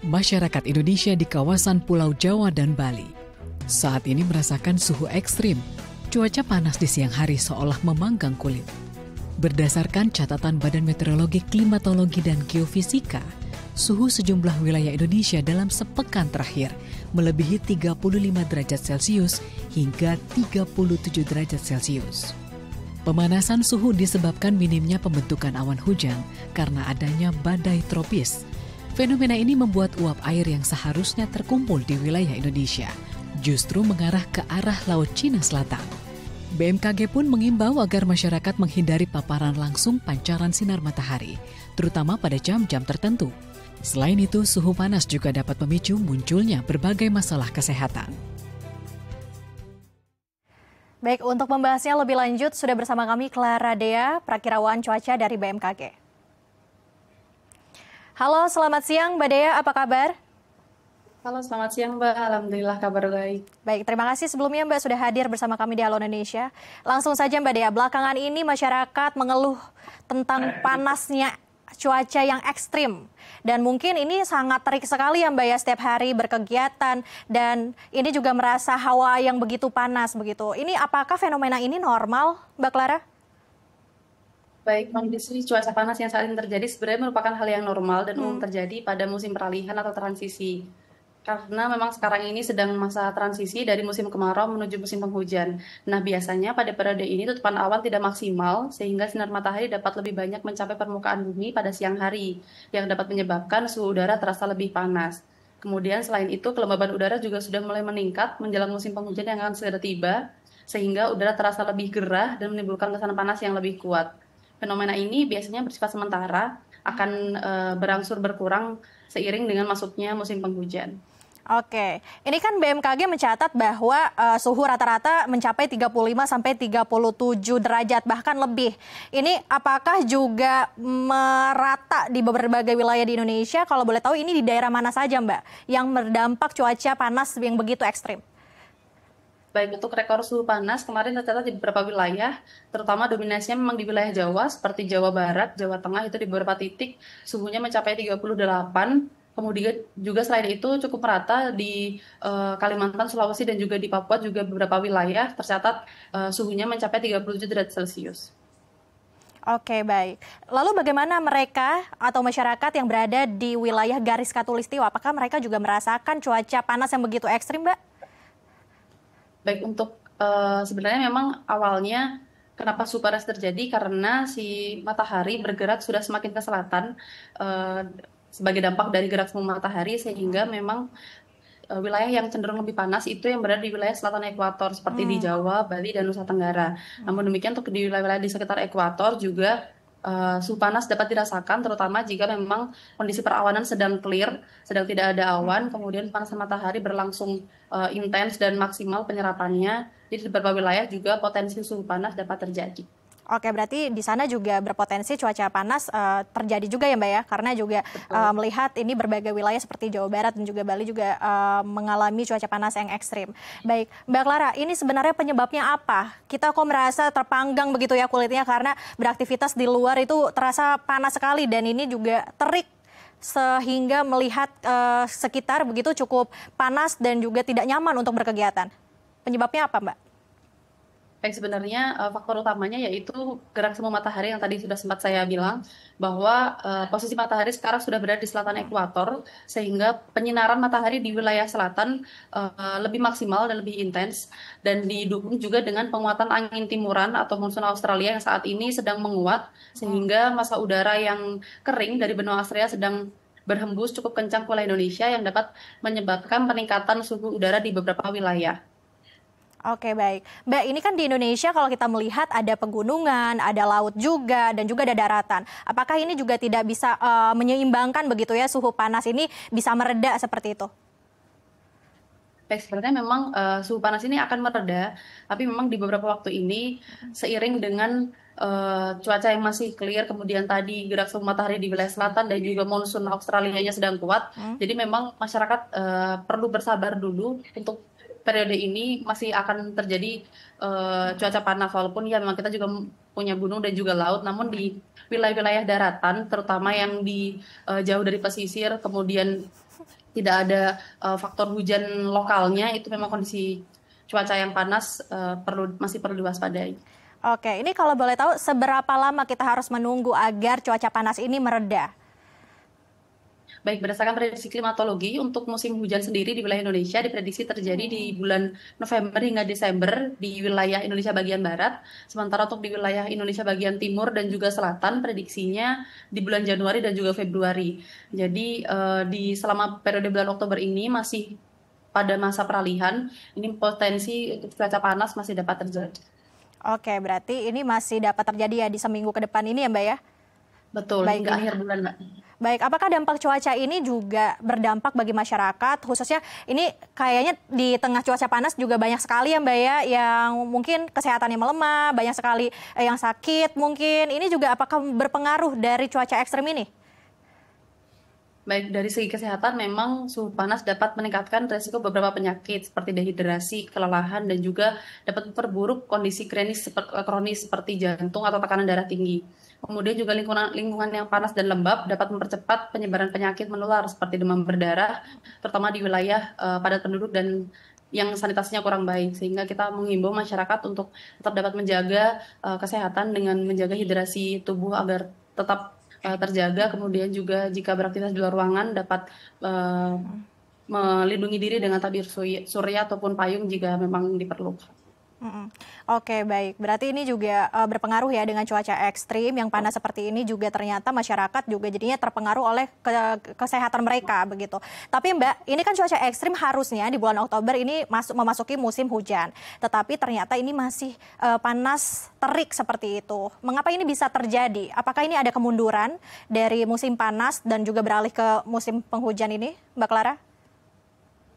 Masyarakat Indonesia di kawasan Pulau Jawa dan Bali saat ini merasakan suhu ekstrim. Cuaca panas di siang hari seolah memanggang kulit. Berdasarkan catatan Badan Meteorologi, Klimatologi, dan Geofisika, suhu sejumlah wilayah Indonesia dalam sepekan terakhir melebihi 35 derajat Celcius hingga 37 derajat Celcius. Pemanasan suhu disebabkan minimnya pembentukan awan hujan karena adanya badai tropis. Fenomena ini membuat uap air yang seharusnya terkumpul di wilayah Indonesia justru mengarah ke arah Laut Cina Selatan. BMKG pun mengimbau agar masyarakat menghindari paparan langsung pancaran sinar matahari, terutama pada jam-jam tertentu. Selain itu, suhu panas juga dapat memicu munculnya berbagai masalah kesehatan. Baik, untuk membahasnya lebih lanjut, sudah bersama kami Clara Dea, Prakirawan Cuaca dari BMKG. Halo, selamat siang Mbak Dea, apa kabar? Halo, selamat siang Mbak. Alhamdulillah kabar baik. Baik, terima kasih sebelumnya Mbak sudah hadir bersama kami di Halo Indonesia. Langsung saja Mbak Dea, belakangan ini masyarakat mengeluh tentang panasnya cuaca yang ekstrim. Dan mungkin ini sangat terik sekali ya Mbak ya, setiap hari berkegiatan. Dan ini juga merasa hawa yang begitu panas begitu. Ini apakah fenomena ini normal Mbak Clara? Baik, kondisi cuaca panas yang saat ini terjadi sebenarnya merupakan hal yang normal dan umum terjadi pada musim peralihan atau transisi. Karena memang sekarang ini sedang masa transisi dari musim kemarau menuju musim penghujan. Nah, biasanya pada periode ini tutupan awan tidak maksimal sehingga sinar matahari dapat lebih banyak mencapai permukaan bumi pada siang hari yang dapat menyebabkan suhu udara terasa lebih panas. Kemudian selain itu kelembaban udara juga sudah mulai meningkat menjelang musim penghujan yang akan segera tiba sehingga udara terasa lebih gerah dan menimbulkan kesan panas yang lebih kuat. Fenomena ini biasanya bersifat sementara, akan berangsur berkurang seiring dengan masuknya musim penghujan. Oke, ini kan BMKG mencatat bahwa suhu rata-rata mencapai 35 sampai 37 derajat bahkan lebih. Ini apakah juga merata di berbagai wilayah di Indonesia? Kalau boleh tahu ini di daerah mana saja Mbak yang berdampak cuaca panas yang begitu ekstrim? Baik, untuk rekor suhu panas kemarin tercatat di beberapa wilayah, terutama dominasinya memang di wilayah Jawa seperti Jawa Barat, Jawa Tengah itu di beberapa titik suhunya mencapai 38. Kemudian juga selain itu cukup merata di Kalimantan, Sulawesi, dan juga di Papua juga beberapa wilayah tercatat suhunya mencapai 37 derajat Celcius. Oke, baik. Lalu bagaimana mereka atau masyarakat yang berada di wilayah garis khatulistiwa? Apakah mereka juga merasakan cuaca panas yang begitu ekstrim, Mbak? Baik, untuk sebenarnya memang awalnya kenapa suhu panas terjadi karena si matahari bergerak sudah semakin ke selatan sebagai dampak dari gerak semu matahari sehingga memang wilayah yang cenderung lebih panas itu yang berada di wilayah selatan ekuator seperti di Jawa, Bali, dan Nusa Tenggara. Namun demikian untuk di wilayah-wilayah di sekitar ekuator juga suhu panas dapat dirasakan terutama jika memang kondisi perawanan sedang clear, sedang tidak ada awan, kemudian panasan matahari berlangsung intens dan maksimal penyerapannya. Jadi di beberapa wilayah juga potensi suhu panas dapat terjadi. Oke, berarti di sana juga berpotensi cuaca panas terjadi juga ya Mbak ya, karena juga melihat ini berbagai wilayah seperti Jawa Barat dan juga Bali juga mengalami cuaca panas yang ekstrim. Baik, Mbak Clara, ini sebenarnya penyebabnya apa? Kita kok merasa terpanggang begitu ya kulitnya karena beraktivitas di luar itu terasa panas sekali dan ini juga terik sehingga melihat sekitar begitu cukup panas dan juga tidak nyaman untuk berkegiatan. Penyebabnya apa Mbak? Baik, sebenarnya faktor utamanya yaitu gerak semu matahari yang tadi sudah sempat saya bilang bahwa posisi matahari sekarang sudah berada di selatan ekuator sehingga penyinaran matahari di wilayah selatan lebih maksimal dan lebih intens dan didukung juga dengan penguatan angin timuran atau monsun Australia yang saat ini sedang menguat sehingga massa udara yang kering dari benua Australia sedang berhembus cukup kencang ke wilayah Indonesia yang dapat menyebabkan peningkatan suhu udara di beberapa wilayah. Oke, baik. Mbak, ini kan di Indonesia kalau kita melihat ada pegunungan, ada laut juga, dan juga ada daratan. Apakah ini juga tidak bisa menyeimbangkan begitu ya, suhu panas ini bisa mereda seperti itu? Baik, sebenarnya memang suhu panas ini akan mereda, tapi memang di beberapa waktu ini seiring dengan cuaca yang masih clear, kemudian tadi gerak semu matahari di wilayah selatan dan juga monsun Australia-nya sedang kuat, jadi memang masyarakat perlu bersabar dulu untuk periode ini masih akan terjadi cuaca panas walaupun ya memang kita juga punya gunung dan juga laut, namun di wilayah-wilayah daratan terutama yang di jauh dari pesisir kemudian tidak ada faktor hujan lokalnya, itu memang kondisi cuaca yang panas masih perlu diwaspadai. Oke, ini kalau boleh tahu seberapa lama kita harus menunggu agar cuaca panas ini mereda? Baik, berdasarkan prediksi klimatologi, untuk musim hujan sendiri di wilayah Indonesia diprediksi terjadi di bulan November hingga Desember di wilayah Indonesia bagian barat. Sementara untuk di wilayah Indonesia bagian timur dan juga selatan, prediksinya di bulan Januari dan juga Februari. Jadi di selama periode bulan Oktober ini masih pada masa peralihan, ini potensi cuaca panas masih dapat terjadi. Oke, berarti ini masih dapat terjadi ya di seminggu ke depan ini ya Mbak ya? Betul, Baik, hingga akhir bulan, Mbak. Baik, apakah dampak cuaca ini juga berdampak bagi masyarakat? Khususnya ini kayaknya di tengah cuaca panas juga banyak sekali ya Mbak ya, yang mungkin kesehatannya melemah, banyak sekali yang sakit mungkin. Ini juga apakah berpengaruh dari cuaca ekstrim ini? Baik, dari segi kesehatan memang suhu panas dapat meningkatkan risiko beberapa penyakit seperti dehidrasi, kelelahan, dan juga dapat memperburuk kondisi kronis seperti jantung atau tekanan darah tinggi. Kemudian juga lingkungan yang panas dan lembab dapat mempercepat penyebaran penyakit menular seperti demam berdarah, terutama di wilayah padat penduduk dan yang sanitasinya kurang baik. Sehingga kita menghimbau masyarakat untuk tetap dapat menjaga kesehatan dengan menjaga hidrasi tubuh agar tetap terjaga, kemudian juga jika beraktivitas di luar ruangan dapat melindungi diri dengan tabir surya ataupun payung jika memang diperlukan. Oke, baik. Berarti ini juga berpengaruh ya dengan cuaca ekstrim yang panas seperti ini juga ternyata masyarakat juga jadinya terpengaruh oleh kesehatan mereka begitu. Tapi Mbak, ini kan cuaca ekstrim harusnya di bulan Oktober ini memasuki musim hujan. Tetapi ternyata ini masih panas terik seperti itu. Mengapa ini bisa terjadi? Apakah ini ada kemunduran dari musim panas dan juga beralih ke musim penghujan ini, Mbak Clara?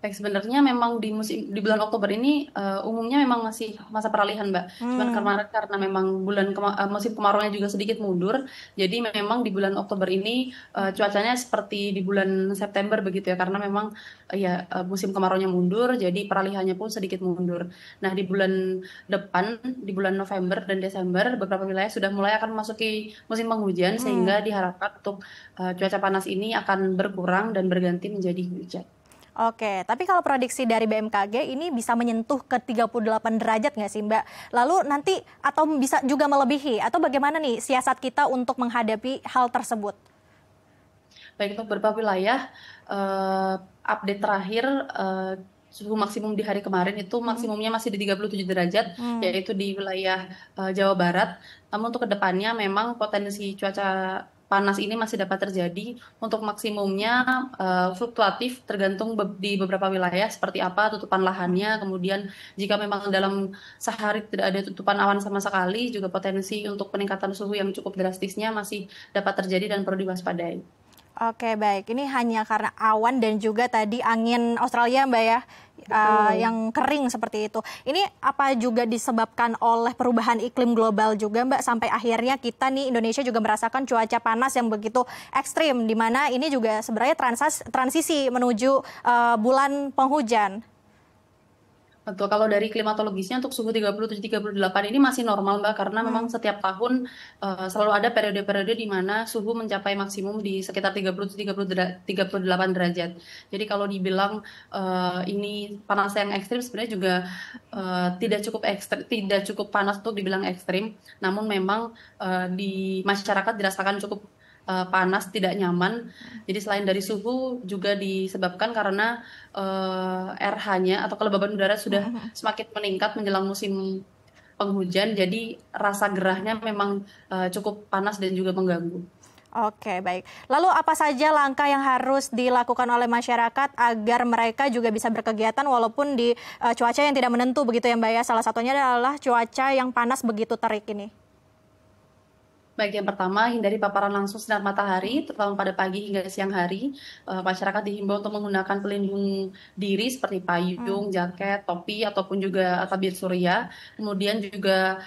Baik, sebenarnya memang di bulan Oktober ini umumnya memang masih masa peralihan, Mbak. Cuman karena memang musim kemaraunya juga sedikit mundur, jadi memang di bulan Oktober ini cuacanya seperti di bulan September begitu ya, karena memang musim kemaraunya mundur, jadi peralihannya pun sedikit mundur. Nah, di bulan depan, di bulan November dan Desember, beberapa wilayah sudah mulai akan memasuki musim penghujan, sehingga diharapkan untuk cuaca panas ini akan berkurang dan berganti menjadi hujan. Oke, tapi kalau prediksi dari BMKG ini bisa menyentuh ke 38 derajat nggak sih Mbak? Lalu nanti atau bisa juga melebihi? Atau bagaimana nih siasat kita untuk menghadapi hal tersebut? Baik, untuk beberapa wilayah, update terakhir suhu maksimum di hari kemarin itu maksimumnya masih di 37 derajat, yaitu di wilayah Jawa Barat. Namun untuk kedepannya memang potensi cuaca panas ini masih dapat terjadi. Untuk maksimumnya fluktuatif tergantung di beberapa wilayah seperti apa tutupan lahannya. Kemudian jika memang dalam sehari tidak ada tutupan awan sama sekali, juga potensi untuk peningkatan suhu yang cukup drastisnya masih dapat terjadi dan perlu diwaspadai. Oke, baik. Ini hanya karena awan dan juga tadi angin Australia, Mbak ya, yang kering seperti itu. Ini apa juga disebabkan oleh perubahan iklim global juga, Mbak, sampai akhirnya kita nih Indonesia juga merasakan cuaca panas yang begitu ekstrim, di mana ini juga sebenarnya transisi menuju bulan penghujan. Betul, kalau dari klimatologisnya untuk suhu 37-38 ini masih normal, Mbak, karena memang setiap tahun selalu ada periode-periode di mana suhu mencapai maksimum di sekitar 37-38 derajat. Jadi kalau dibilang ini panas yang ekstrim, sebenarnya juga tidak cukup panas untuk dibilang ekstrim, namun memang di masyarakat dirasakan cukup panas, tidak nyaman. Jadi selain dari suhu juga disebabkan karena RH-nya atau kelembaban udara sudah semakin meningkat menjelang musim penghujan. Jadi rasa gerahnya memang cukup panas dan juga mengganggu. Oke, baik. Lalu apa saja langkah yang harus dilakukan oleh masyarakat agar mereka juga bisa berkegiatan walaupun di cuaca yang tidak menentu begitu ya Mbak ya? Salah satunya adalah cuaca yang panas begitu terik ini. Baik, yang pertama, hindari paparan langsung sinar matahari, terutama pada pagi hingga siang hari. Masyarakat dihimbau untuk menggunakan pelindung diri seperti payung, jaket, topi, ataupun juga tabir surya. Kemudian juga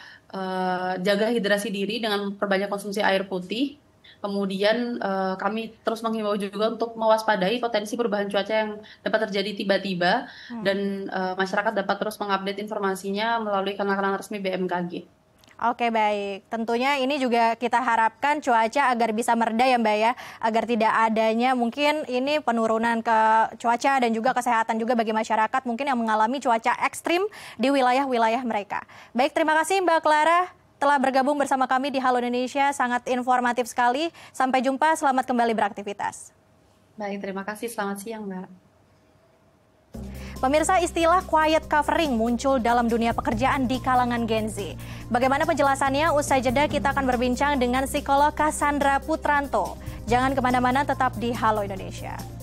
jaga hidrasi diri dengan perbanyak konsumsi air putih. Kemudian kami terus menghimbau juga untuk mewaspadai potensi perubahan cuaca yang dapat terjadi tiba-tiba. Dan masyarakat dapat terus mengupdate informasinya melalui kanal-kanal resmi BMKG. Oke, baik. Tentunya ini juga kita harapkan cuaca agar bisa mereda ya Mbak ya, agar tidak adanya mungkin ini penurunan ke cuaca dan juga kesehatan juga bagi masyarakat mungkin yang mengalami cuaca ekstrim di wilayah-wilayah mereka. Baik, terima kasih Mbak Clara telah bergabung bersama kami di Halo Indonesia, sangat informatif sekali. Sampai jumpa, selamat kembali beraktivitas. Baik, terima kasih. Selamat siang, Mbak. Pemirsa, istilah quiet covering muncul dalam dunia pekerjaan di kalangan Gen Z. Bagaimana penjelasannya? Usai jeda kita akan berbincang dengan psikolog Cassandra Putranto. Jangan kemana-mana, tetap di Halo Indonesia.